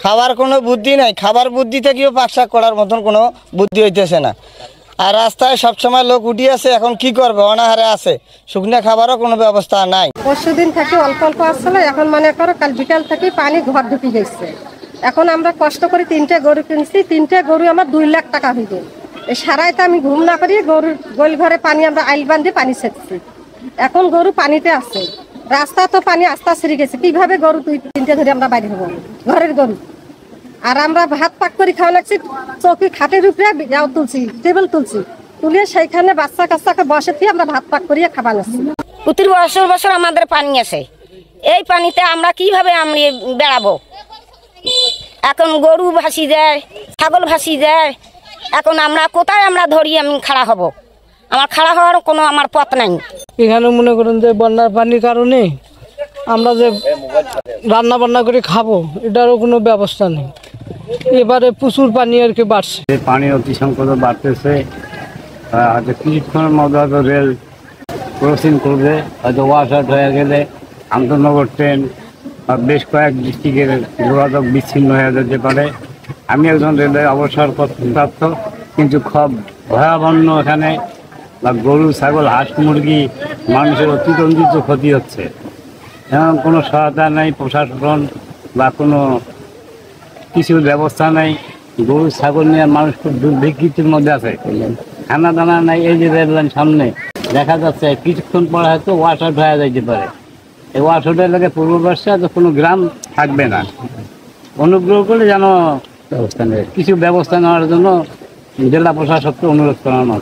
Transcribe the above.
খাবার কোনো বুদ্ধি নাই, খাবার বুদ্ধি থেকেও পাকশাক করার মতন কোনো বুদ্ধি হইতেছে না। আর রাস্তায় সবসময় লোক উঠি আছে, এখন কি করবে, অনাহারে আছে, শুকনো খাবারও কোনো ব্যবস্থা নাই। পরশুদিন থেকে অল্প অল্প আসছিল, এখন মনে করো কাল বিকাল থেকে পানি ঘর ঢুকে গেছে। এখন আমরা কষ্ট করে 3টে গরু কিনছি, 3টে গরু আমার 2 লাখ টাকা হয়ে গেল। এই সারাইতে আমি ঘুম না করি গরুর গোল ঘরে পানি আমরা আইল বান্ধে পানি ছেড়ছি। এখন গরু পানিতে আছে, রাস্তা তো পানি আস্তে ছেড়ে গেছে, কিভাবে গরু 2-3টে ধরে আমরা বাইরে হবো ঘরের গরু। আর আমরা ভাত পাক করে খাওয়া লাগছি, চৌকি খাটের উপরে যাও তুলছি, টেবিল তুলছি, তুলে সেইখানে বাচ্চা কাচ্চাকে বসে দিয়ে আমরা ভাত পাক করিয়ে খাবার লাগছি। প্রতি বছর বছর আমাদের পানি আছে, এই পানিতে আমরা কিভাবে আমি বেড়াবো? এখন গরু ভাসি যায়, ছাগল ভাসি যায়, এখন আমরা কোথায় আমরা ধরি আমি খাড়া হব? আমার খাড়া হওয়ার কোনো আমার পথ নাই। এখানে মনে করেন যে বন্যার পানির কারণে আমরা যে রান্না বান্না করে খাবো এটারও কোনো ব্যবস্থা নেই। এবারে প্রচুর পানি আর কি বাড়ছে, পানি অতি সংকট বাড়তেছে। হয়তো কিছুক্ষণের মধ্যে হয়তো রেল ক্রসিং করবে, হয়তো ওয়াশ আউট হয়ে গেলে আন্তনগর ট্রেন বেশ কয়েক ডিস্ট্রিক্টের যোগাযোগ বিচ্ছিন্ন হয়ে যেতে পারে। আমি একজন রেলের অবসরপ্রাপ্ত, কিন্তু খুব ভয়াবহ এখানে গরু ছাগল হাঁস মুরগি মানুষের অতিরঞ্জিত ক্ষতি হচ্ছে। এমন কোনো সহায়তা নেই, প্রশাসন বা কোনো কিছুর ব্যবস্থা নেই। গরু ছাগল নিয়ে মানুষ খুব দুর্ভিক্ষিতের মধ্যে আছে, খানা দানা নাই। এই যে রেল লাইন সামনে দেখা যাচ্ছে, কিছুক্ষণ পরে হয়তো ওয়াশ আউট হয়ে যাইতে পারে। এই ওয়াশ আউটের লাগে পূর্ববর্ষে হয়তো কোনো গ্রাম থাকবে না। অনুগ্রহ করে যেন কিছু ব্যবস্থা নেওয়ার জন্য জেলা প্রশাসককে অনুরোধ করানো।